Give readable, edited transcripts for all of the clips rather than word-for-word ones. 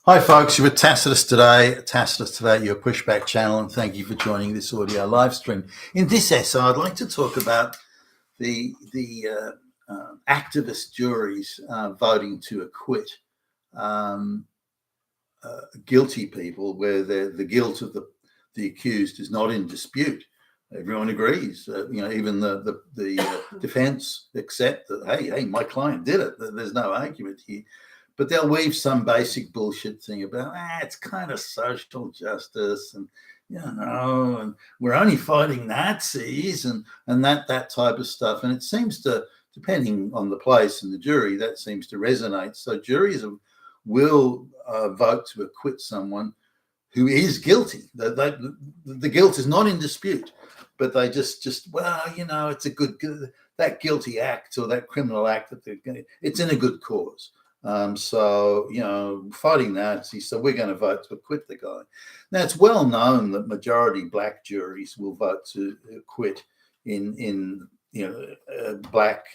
Hi, folks. You're with Tacitus today. Tacitus today, your pushback channel, and thank you for joining this audio live stream. In this essay, I'd like to talk about the activist juries voting to acquit um, guilty people, where the guilt of the accused is not in dispute. Everyone agrees. Even the defense accept that. Hey, my client did it. There's no argument here. But they'll weave some basic bullshit thing about it's kind of social justice, and and we're only fighting Nazis and that type of stuff. And it seems to, depending on the place and the jury, that seems to resonate. So juries will vote to acquit someone who is guilty. The guilt is not in dispute, but they just it's a good, that guilty act or that criminal act it's in a good cause. Fighting Nazis, so we're going to vote to acquit the guy. Now, it's well known that majority black juries will vote to acquit in black black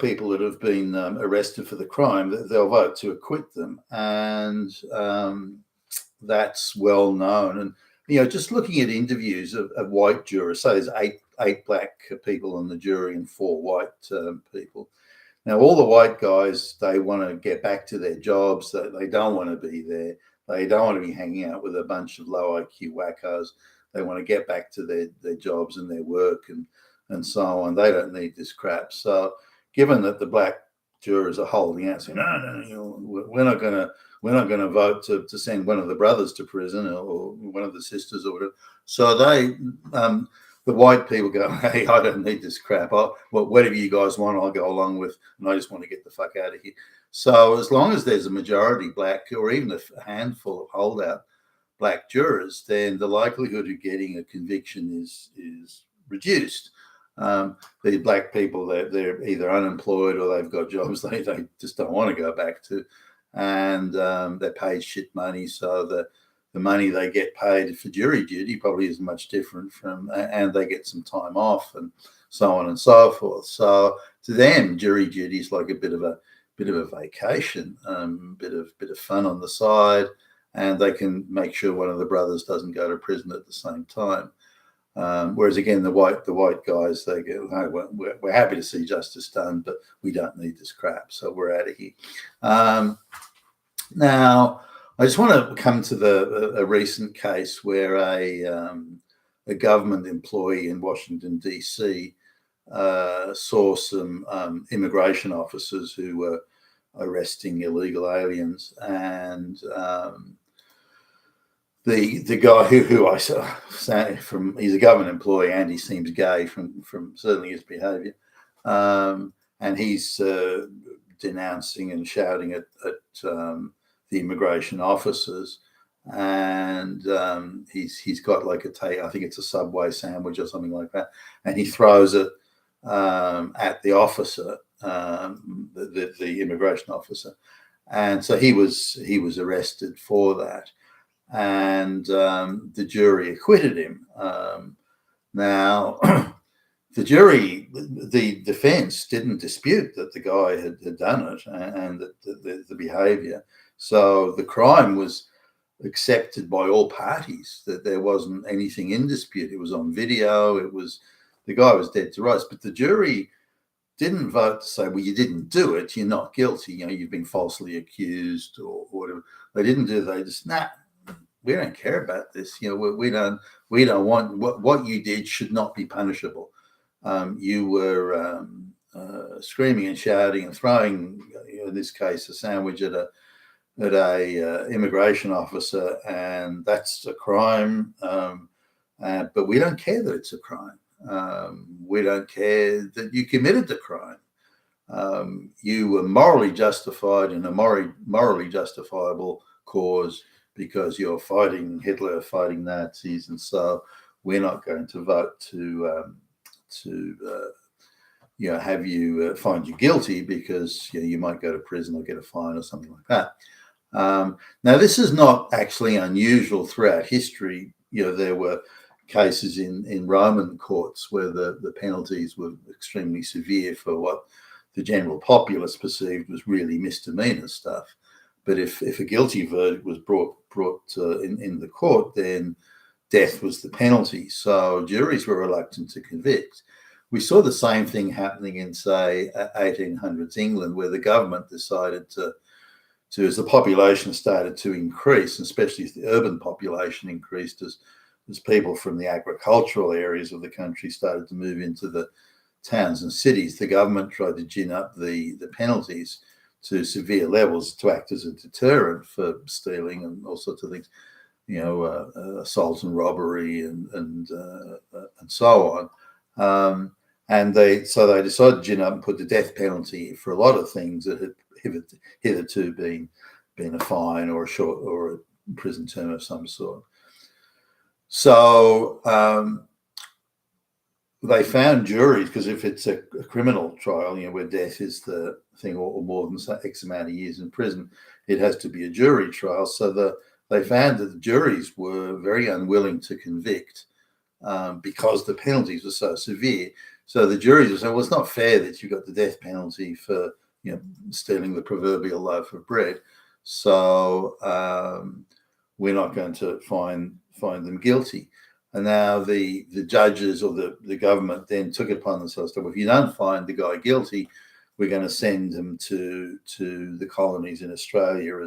people that have been arrested for the crime. They'll vote to acquit them, and that's well known. And just looking at interviews of white jurors, so there's eight black people on the jury and 4 white people. Now, all the white guys, they want to get back to their jobs. They don't want to be there. They don't want to be hanging out with a bunch of low IQ wackos. They want to get back to their jobs and their work and so on. They don't need this crap. So, given that the black jurors are holding out, saying, no, we're not going to vote to send one of the brothers to prison or one of the sisters or whatever. So the white people go, hey, I don't need this crap. Whatever you guys want, I'll go along with, and I just want to get the fuck out of here. So as long as there's a majority black or even a handful of holdout black jurors, then the likelihood of getting a conviction is reduced. The black people, they're either unemployed or they've got jobs they just don't want to go back to, and they're paid shit money, so the money they get paid for jury duty probably is much different and they get some time off and so on and so forth. So to them, jury duty is like a bit of a vacation, bit of fun on the side, and they can make sure one of the brothers doesn't go to prison at the same time. Whereas again, the white guys, they go, no, we're happy to see justice done, but we don't need this crap, so we're out of here. Now, I just want to come to a recent case where a government employee in Washington, D.C. Saw some immigration officers who were arresting illegal aliens, and the guy who I saw, he's a government employee and he seems gay from certainly his behaviour, and he's denouncing and shouting at the immigration officers, and he's got like I think it's a Subway sandwich or something like that, and he throws it at the officer, the immigration officer, and so he was arrested for that, and the jury acquitted him. Now, the defense didn't dispute that the guy had done it and that the behavior. So the crime was accepted by all parties, that there wasn't anything in dispute. It was on video. The guy was dead to rights, but the jury didn't vote to say, well, you didn't do it, you're not guilty, you've been falsely accused or whatever. They didn't do. They just, we don't care about this. We don't want what you did should not be punishable. You were screaming and shouting and throwing, in this case, a sandwich at a immigration officer, and that's a crime. But we don't care that it's a crime. We don't care that you committed the crime. You were morally justified in a morally justifiable cause because you're fighting Hitler, fighting Nazis, and so we're not going to vote to have you find you guilty because you might go to prison or get a fine or something like that. Now, this is not actually unusual throughout history. There were cases in Roman courts where the penalties were extremely severe for what the general populace perceived was really misdemeanor stuff. But if a guilty verdict was brought in the court, then death was the penalty. So juries were reluctant to convict. We saw the same thing happening in, say, 1800s England, where the government decided to as the population started to increase, and especially as the urban population increased, as people from the agricultural areas of the country started to move into the towns and cities, the government tried to gin up the penalties to severe levels to act as a deterrent for stealing and all sorts of things, assault and robbery and so on. And they decided to gin up and put the death penalty for a lot of things that had hitherto been a fine or a prison term of some sort. So they found juries, because if it's a criminal trial, where death is the thing, or more than X amount of years in prison, it has to be a jury trial. So they found that the juries were very unwilling to convict because the penalties were so severe. So the juries were saying, well, it's not fair that you got the death penalty for stealing the proverbial loaf of bread. So we're not going to find them guilty. And now the judges or the government then took it upon themselves to, well, if you don't find the guy guilty, we're going to send him to the colonies in Australia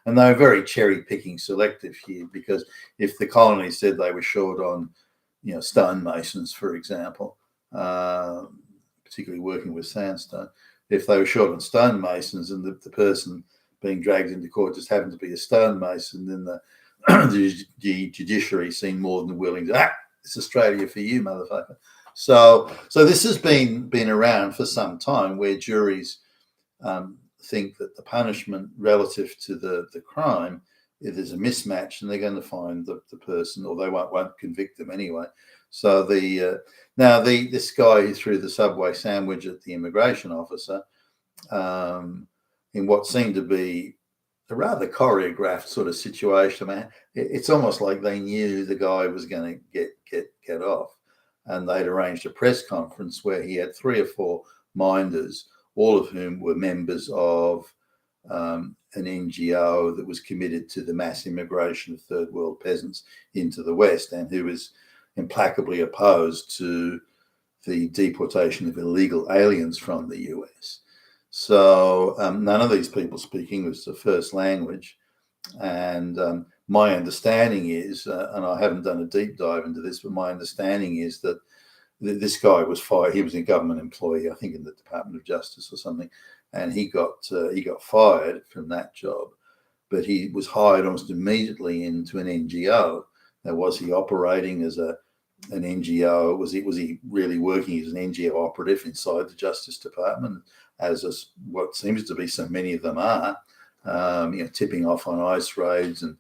and they were very cherry picking selective here, because if the colonies said they were short on, stonemasons, for example, particularly working with sandstone, if they were short on stonemasons and the person being dragged into court just happened to be a stonemason, then the judiciary seemed more than willing to, it's Australia for you, motherfucker. So this has been around for some time, where juries think that the punishment relative to the crime, if there's a mismatch, and they're going to find the person, or they won't convict them anyway. So this guy who threw the Subway sandwich at the immigration officer, in what seemed to be a rather choreographed sort of situation, man, it's almost like they knew the guy was going to get off, and they'd arranged a press conference where he had 3 or 4 minders, all of whom were members of an NGO that was committed to the mass immigration of third world peasants into the West, and who was implacably opposed to the deportation of illegal aliens from the US. So none of these people speak English as a first language. And my understanding is, and I haven't done a deep dive into this, but my understanding is that this guy was fired. He was a government employee, I think in the Department of Justice or something, and he got fired from that job. But he was hired almost immediately into an NGO. Now, was he operating as an NGO? Was he really working as an NGO operative inside the Justice Department, as what seems to be so many of them are, tipping off on ICE raids and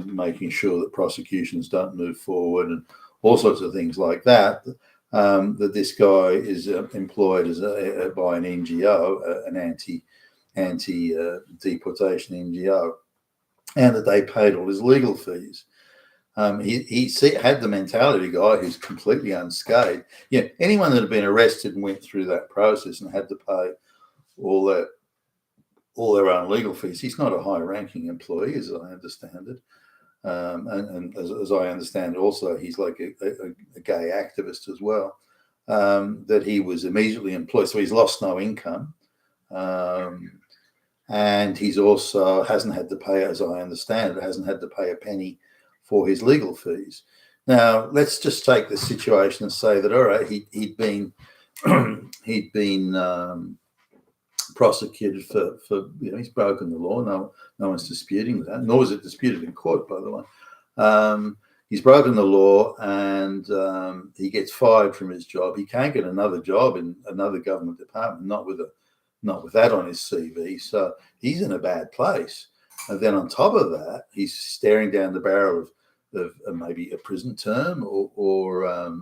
making sure that prosecutions don't move forward and all sorts of things like that. That this guy is employed by an NGO, an anti deportation NGO, and that they paid all his legal fees. He had the mentality guy who's completely unscathed. Anyone that had been arrested and went through that process and had to pay all their own legal fees, he's not a high-ranking employee, as I understand it. And as I understand it, also, he's like a gay activist as well, that he was immediately employed. So he's lost no income. And he's also hasn't had to pay, as I understand it, hasn't had to pay a penny for his legal fees. Now, let's just take the situation and say that, all right, he'd been prosecuted for he's broken the law. No one's disputing that, nor was it disputed in court, by the way. He's broken the law, and he gets fired from his job. He can't get another job in another government department, not with that on his CV. So he's in a bad place. And then on top of that, he's staring down the barrel of maybe a prison term or a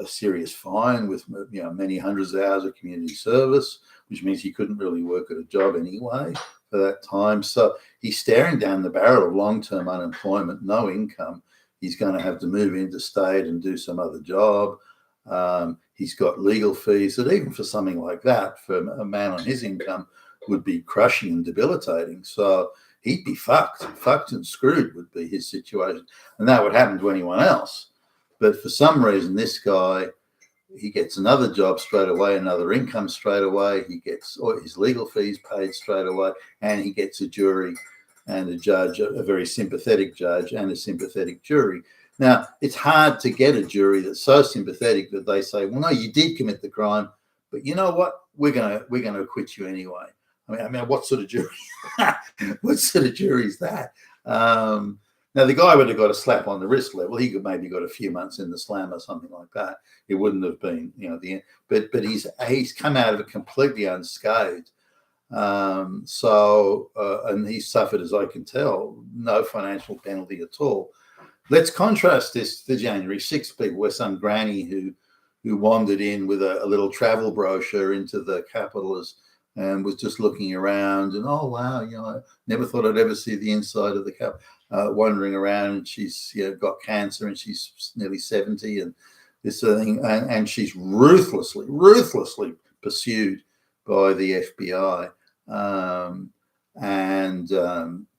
serious fine with many hundreds of hours of community service, which means he couldn't really work at a job anyway for that time. So he's staring down the barrel of long-term unemployment, no income. He's going to have to move interstate and do some other job. He's got legal fees that even for something like that, for a man on his income, would be crushing and debilitating. So he'd be fucked and screwed would be his situation. And that would happen to anyone else. But for some reason, this guy, he gets another job straight away, another income straight away. He gets his legal fees paid straight away, and he gets a jury and a judge, a very sympathetic judge and a sympathetic jury. Now, it's hard to get a jury that's so sympathetic that they say, well, no, you did commit the crime, but you know what? We're gonna acquit you anyway. I mean, what sort of jury? What sort of jury is that? Now, the guy would have got a slap on the wrist level. He could maybe got a few months in the slam or something like that. It wouldn't have been, the end. But he's come out of it completely unscathed. And he's suffered, as I can tell, no financial penalty at all. Let's contrast this to January 6th people, where some granny who wandered in with a little travel brochure into the Capitol and was just looking around and, oh, wow, I never thought I'd ever see the inside of the Capitol, wandering around, and she's got cancer and she's nearly 70 and this sort of thing, and she's ruthlessly pursued by the FBI and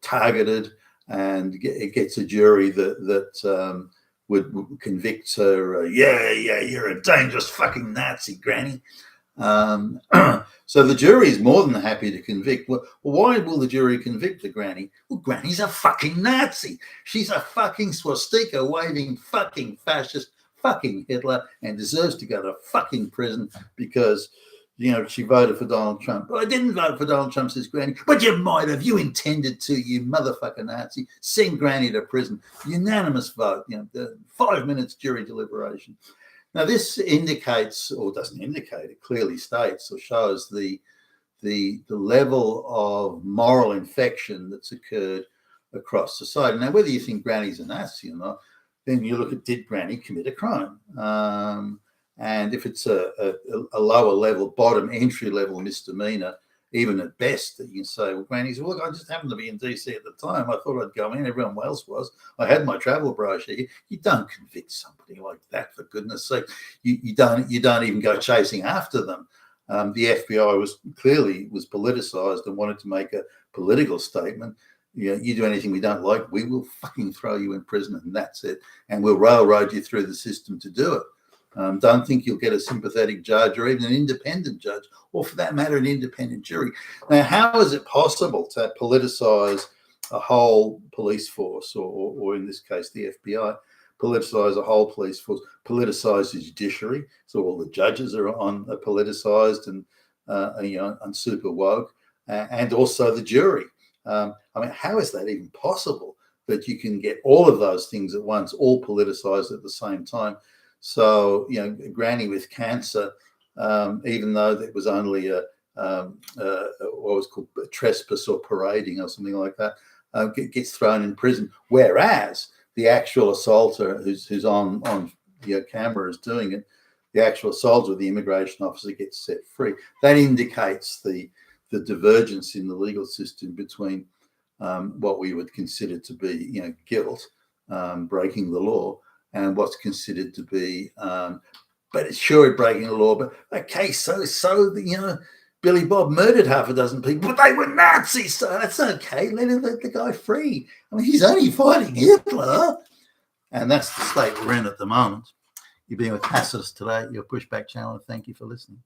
targeted, and it gets a jury that would convict her. You're a dangerous fucking Nazi, Granny. So the jury is more than happy to convict. Well, why will the jury convict the granny? Well, Granny's a fucking Nazi. She's a fucking swastika waving fucking fascist, fucking Hitler, and deserves to go to fucking prison because she voted for Donald Trump. But I didn't vote for Donald Trump, says Granny. But you might have. You intended to, you motherfucking Nazi. Send Granny to prison. Unanimous vote. 5 minutes jury deliberation. Now, this indicates, or doesn't indicate, it clearly states or shows the level of moral infection that's occurred across society. Now, whether you think Granny's a Nazi or not, then you look at, did Granny commit a crime? And if it's a lower level, bottom entry level misdemeanor, even at best, that you can say, well, Granny's, look, I just happened to be in DC at the time. I thought I'd go in. Everyone else was. I had my travel brochure. You don't convict somebody like that, for goodness sake. You don't even go chasing after them. The FBI was politicized and wanted to make a political statement. You do anything we don't like, we will fucking throw you in prison, and that's it. And we'll railroad you through the system to do it. Don't think you'll get a sympathetic judge or even an independent judge, or for that matter, an independent jury. Now, how is it possible to politicize a whole police force, or in this case, the FBI, politicize a whole police force, politicize the judiciary, so all the judges are politicized and super woke, and also the jury? How is that even possible that you can get all of those things at once, all politicized at the same time? So, Granny with cancer, even though it was only what was called a trespass or parading or something like that, gets thrown in prison. Whereas the actual assaulter who's on camera is doing it, the actual assaulter, the immigration officer, gets set free. That indicates the divergence in the legal system between what we would consider to be, guilt, breaking the law, and what's considered to be, but it's sure breaking the law. But okay, so Billy Bob murdered half a dozen people, but they were Nazis, so that's okay. Let the guy free. He's only fighting Hitler, and that's the state we're in at the moment. You've been with Tacitus today, your Pushback channel. Thank you for listening.